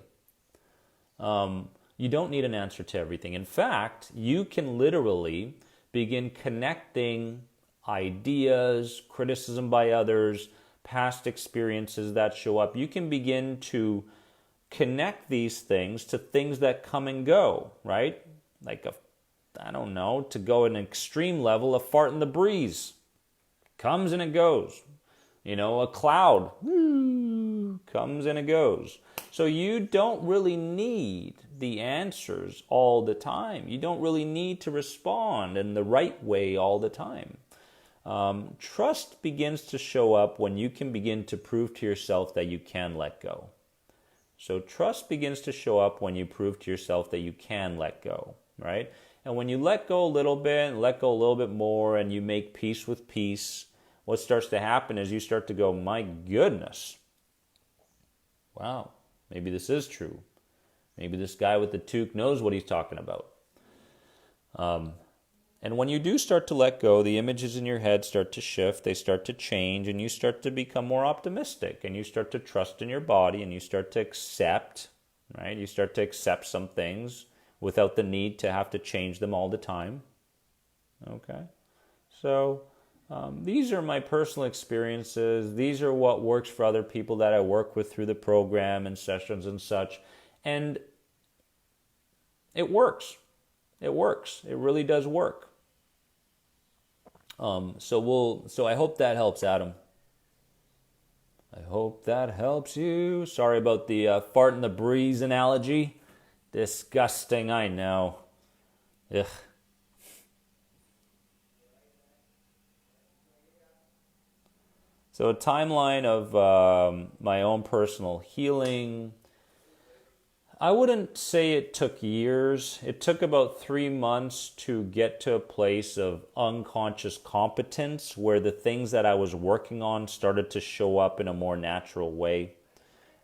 Speaker 1: You don't need an answer to everything. In fact, you can literally begin connecting ideas, criticism by others, past experiences that show up. You can begin to connect these things to things that come and go, right? Like, to go at an extreme level, a fart in the breeze. Comes and it goes. A cloud comes and it goes. So you don't really need the answers all the time. You don't really need to respond in the right way all the time. Trust begins to show up when you can begin to prove to yourself that you can let go. So trust begins to show up when you prove to yourself that you can let go, right? And when you let go a little bit, and let go a little bit more, and you make peace with peace, what starts to happen is you start to go, my goodness, wow, maybe this is true. Maybe this guy with the toque knows what he's talking about. And when you do start to let go, the images in your head start to shift, they start to change, and you start to become more optimistic, and you start to trust in your body, and you start to accept, right? You start to accept some things without the need to have to change them all the time. Okay? So these are my personal experiences. These are what works for other people that I work with through the program and sessions and such. And it works. It works. It really does work. So I hope that helps, Adam. I hope that helps you. Sorry about the fart in the breeze analogy. Disgusting, I know. Ugh. So a timeline of my own personal healing. I wouldn't say it took years. It took about 3 months to get to a place of unconscious competence where the things that I was working on started to show up in a more natural way.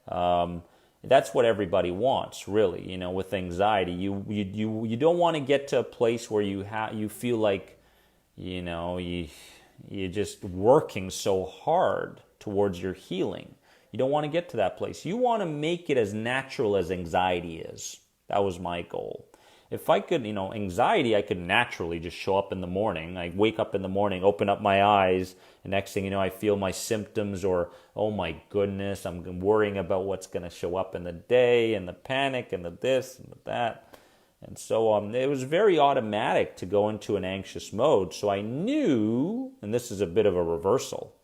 Speaker 1: Um, that's what everybody wants, really. With anxiety, you don't want to get to a place where you feel like, you know, you you're just working so hard towards your healing. You don't want to get to that place. You want to make it as natural as anxiety is. That was my goal. If I could, anxiety, I could naturally just show up in the morning. I wake up in the morning, open up my eyes, and next thing you know, I feel my symptoms, or, oh my goodness, I'm worrying about what's going to show up in the day, and the panic, and the this, and the that. And so it was very automatic to go into an anxious mode. So I knew, and this is a bit of a reversal,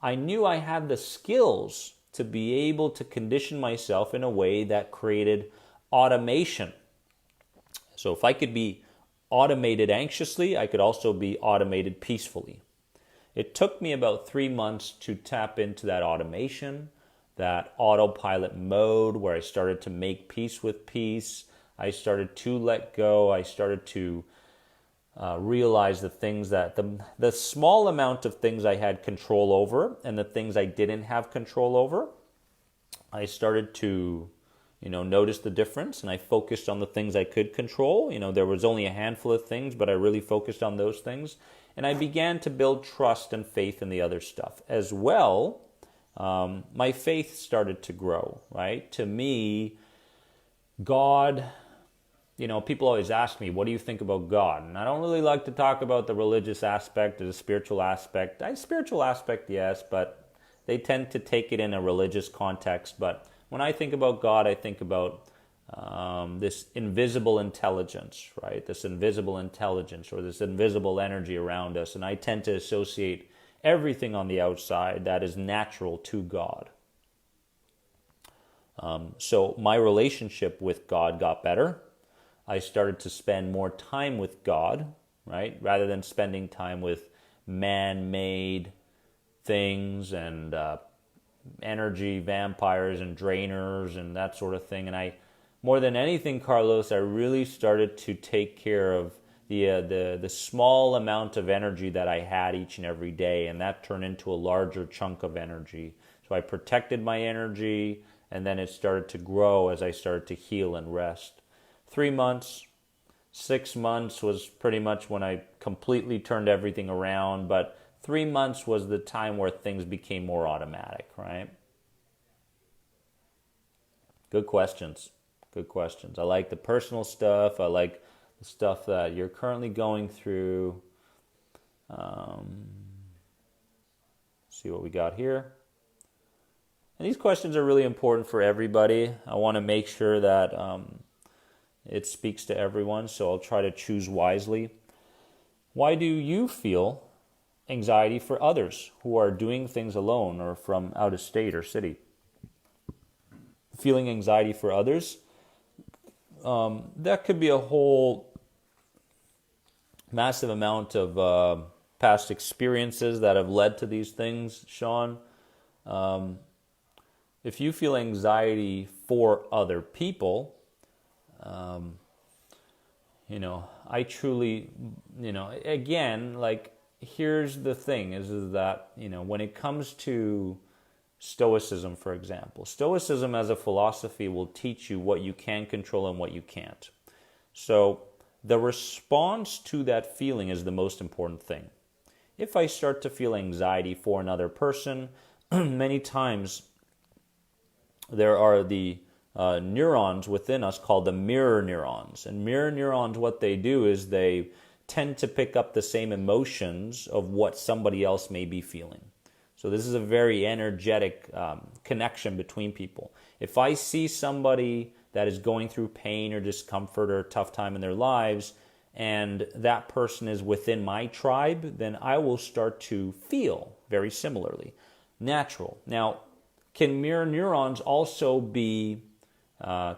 Speaker 1: I knew I had the skills to be able to condition myself in a way that created automation. So if I could be automated anxiously, I could also be automated peacefully. It took me about 3 months to tap into that automation, that autopilot mode where I started to make peace with peace. I started to let go. I started to realize the things that, the small amount of things I had control over and the things I didn't have control over. I started to notice the difference, and I focused on the things I could control. There was only a handful of things, but I really focused on those things. And I began to build trust and faith in the other stuff. As well, my faith started to grow, right? To me, God, people always ask me, what do you think about God? And I don't really like to talk about the religious aspect or the spiritual aspect. Spiritual aspect, yes, but they tend to take it in a religious context. But when I think about God, I think about this invisible intelligence, right? This invisible intelligence or this invisible energy around us. And I tend to associate everything on the outside that is natural to God. So my relationship with God got better. I started to spend more time with God, right? Rather than spending time with man-made things and energy vampires and drainers and that sort of thing. And more than anything, Carlos, I really started to take care of the small amount of energy that I had each and every day, and that turned into a larger chunk of energy. So I protected my energy, and then it started to grow as I started to heal and rest. 3 months, 6 months was pretty much when I completely turned everything around, but 3 months was the time where things became more automatic, right? Good questions. Good questions. I like the personal stuff. I like the stuff that you're currently going through. See what we got here. And these questions are really important for everybody. I want to make sure that it speaks to everyone, so I'll try to choose wisely. Why do you feel anxiety for others who are doing things alone or from out of state or city? Feeling anxiety for others, that could be a whole massive amount of past experiences that have led to these things, Sean. If you feel anxiety for other people, I truly, again, here's the thing is that, when it comes to Stoicism, for example, Stoicism as a philosophy will teach you what you can control and what you can't. So the response to that feeling is the most important thing. If I start to feel anxiety for another person, many times there are the neurons within us called the mirror neurons. And mirror neurons, what they do is they tend to pick up the same emotions of what somebody else may be feeling. So this is a very energetic connection between people. If I see somebody that is going through pain or discomfort or a tough time in their lives, and that person is within my tribe, then I will start to feel very similarly. Natural. Now, can mirror neurons also be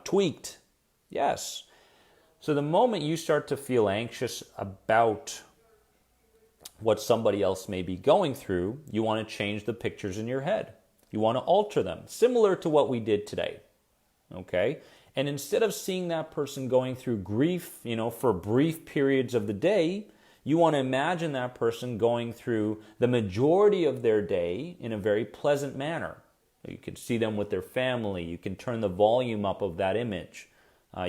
Speaker 1: tweaked? Yes. So the moment you start to feel anxious about what somebody else may be going through, you want to change the pictures in your head. You want to alter them, similar to what we did today. Okay? And instead of seeing that person going through grief, for brief periods of the day, you want to imagine that person going through the majority of their day in a very pleasant manner. You can see them with their family. You can turn the volume up of that image.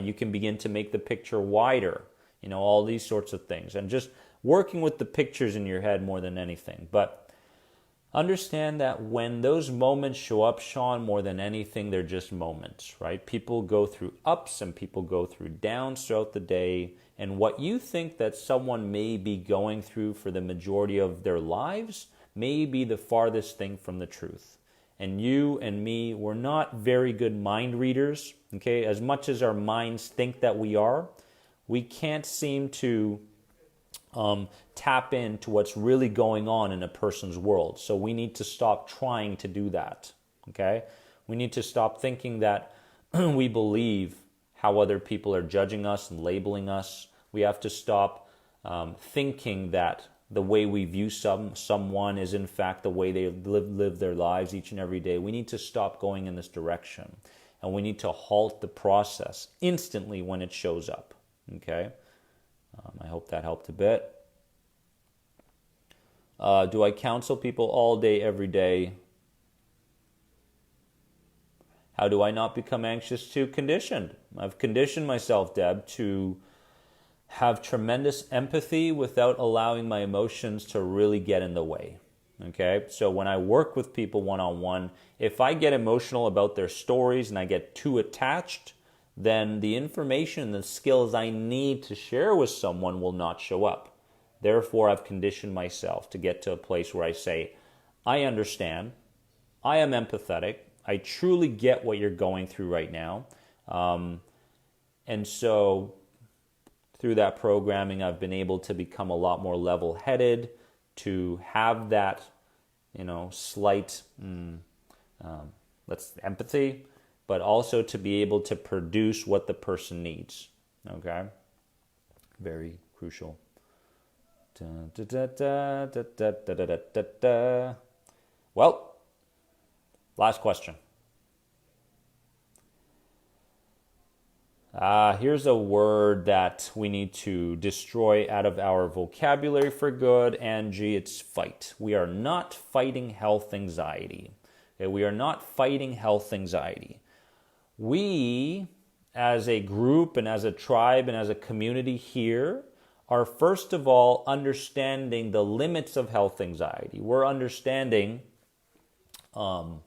Speaker 1: You can begin to make the picture wider, all these sorts of things. And just working with the pictures in your head more than anything. But understand that when those moments show up, Sean, more than anything, they're just moments, right? People go through ups and people go through downs throughout the day. And what you think that someone may be going through for the majority of their lives may be the farthest thing from the truth. And you and me, we're not very good mind readers, okay? As much as our minds think that we can't seem to tap into what's really going on in a person's world. So we need to stop trying to do that, okay? We need to stop thinking that we believe how other people are judging us and labeling us. We have to stop thinking that the way we view someone is in fact the way they live their lives each and every day. We need to stop going in this direction. And we need to halt the process instantly when it shows up, okay? I hope that helped a bit. Do I counsel people all day, every day? How do I not become anxious? Conditioned. I've conditioned myself, Deb, to have tremendous empathy without allowing my emotions to really get in the way. Okay? So when I work with people one-on-one, if I get emotional about their stories and I get too attached, then the information and the skills I need to share with someone will not show up. Therefore, I've conditioned myself to get to a place where I say, I understand, I am empathetic, I truly get what you're going through right now. And so through that programming, I've been able to become a lot more level-headed, to have that, slight empathy, but also to be able to produce what the person needs. Okay? Very crucial. Well, last question. Here's a word that we need to destroy out of our vocabulary for good, Angie. It's fight. We are not fighting health anxiety. Okay? We are not fighting health anxiety. We, as a group and as a tribe and as a community here, are first of all understanding the limits of health anxiety. We're understanding how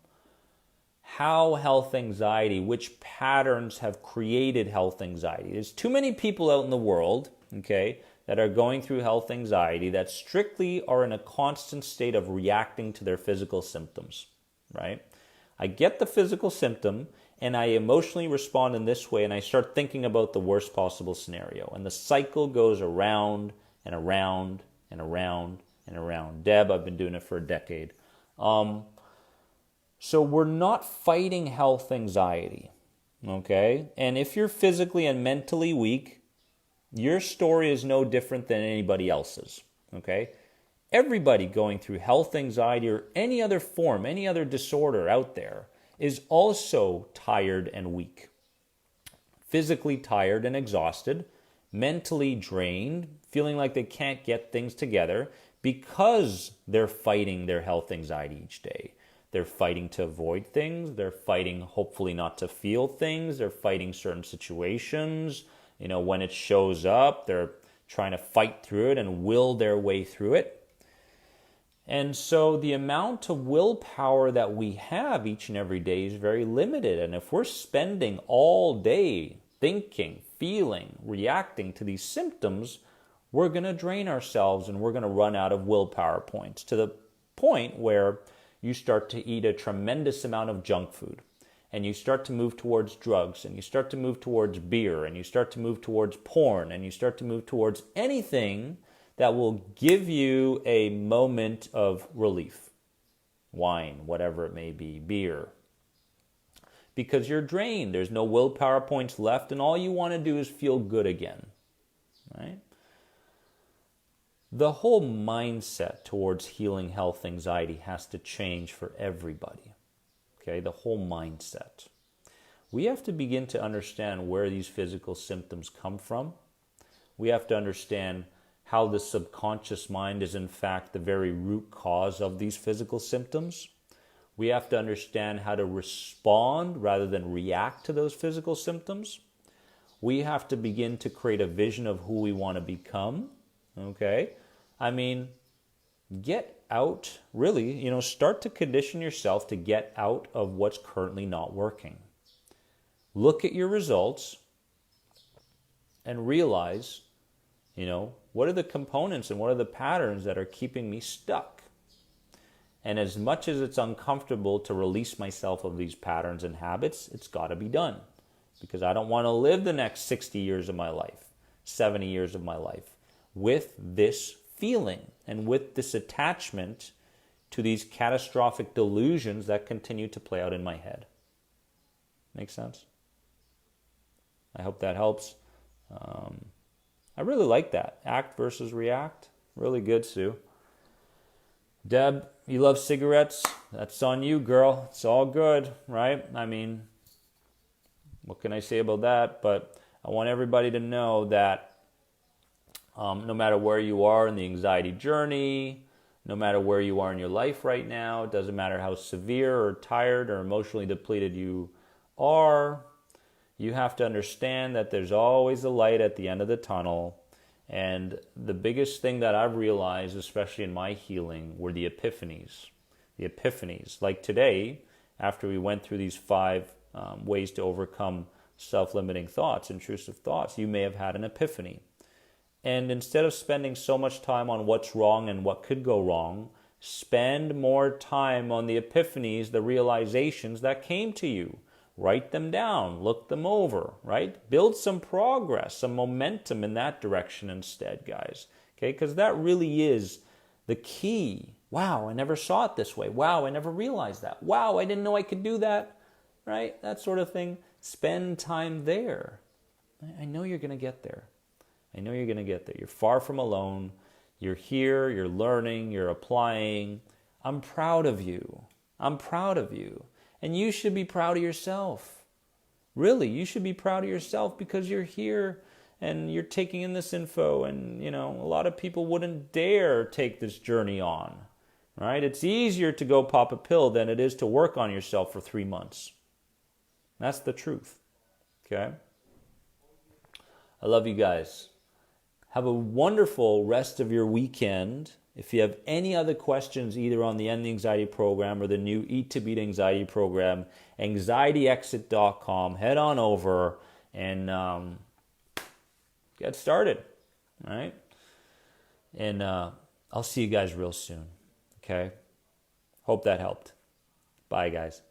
Speaker 1: health anxiety, which patterns have created health anxiety. There's too many people out in the world, okay, that are going through health anxiety that strictly are in a constant state of reacting to their physical symptoms, right? I get the physical symptom and I emotionally respond in this way and I start thinking about the worst possible scenario. And the cycle goes around and around and around and around. Deb, I've been doing it for a decade. So we're not fighting health anxiety, okay? And if you're physically and mentally weak, your story is no different than anybody else's, okay? Everybody going through health anxiety or any other form, any other disorder out there is also tired and weak. Physically tired and exhausted, mentally drained, feeling like they can't get things together because they're fighting their health anxiety each day. They're fighting to avoid things. They're fighting, hopefully, not to feel things. They're fighting certain situations. When it shows up, they're trying to fight through it and will their way through it. And so the amount of willpower that we have each and every day is very limited. And if we're spending all day thinking, feeling, reacting to these symptoms, we're going to drain ourselves and we're going to run out of willpower points to the point where you start to eat a tremendous amount of junk food and you start to move towards drugs and you start to move towards beer and you start to move towards porn and you start to move towards anything that will give you a moment of relief. Wine, whatever it may be, beer. Because you're drained, there's no willpower points left and all you want to do is feel good again, right? The whole mindset towards healing health anxiety has to change for everybody, okay? The whole mindset. we have to begin to understand where these physical symptoms come from. We have to understand how the subconscious mind is in fact the very root cause of these physical symptoms. We have to understand how to respond rather than react to those physical symptoms. We have to begin to create a vision of who we want to become. Okay? I mean, get out, really, start to condition yourself to get out of what's currently not working. Look at your results and realize, what are the components and what are the patterns that are keeping me stuck? And as much as it's uncomfortable to release myself of these patterns and habits, it's got to be done. Because I don't want to live the next 60 years of my life, 70 years of my life, with this feeling and with this attachment to these catastrophic delusions that continue to play out in my head. Make sense? I hope that helps. I really like that. Act versus react. Really good, Sue. Deb, you love cigarettes? That's on you, girl. It's all good, right? I mean, what can I say about that? But I want everybody to know that no matter where you are in the anxiety journey, no matter where you are in your life right now, it doesn't matter how severe or tired or emotionally depleted you are, you have to understand that there's always a light at the end of the tunnel. And the biggest thing that I've realized, especially in my healing, were the epiphanies. The epiphanies. Like today, after we went through these 5 ways to overcome self-limiting thoughts, intrusive thoughts, you may have had an epiphany. And instead of spending so much time on what's wrong and what could go wrong, spend more time on the epiphanies, the realizations that came to you. Write them down, look them over, right? Build some progress, some momentum in that direction instead, guys. Okay, because that really is the key. Wow, I never saw it this way. Wow, I never realized that. Wow, I didn't know I could do that, right? That sort of thing. Spend time there. I know you're going to get there. I know you're going to get there. You're far from alone. You're here, you're learning, you're applying. I'm proud of you. I'm proud of you. And you should be proud of yourself. Really, you should be proud of yourself because you're here and you're taking in this info. And, a lot of people wouldn't dare take this journey on, right? It's easier to go pop a pill than it is to work on yourself for 3 months. That's the truth, okay? I love you guys. Have a wonderful rest of your weekend. If you have any other questions, either on the End the Anxiety program or the new Eat to Beat Anxiety program, anxietyexit.com, head on over and get started, all right? And I'll see you guys real soon, okay? Hope that helped. Bye, guys.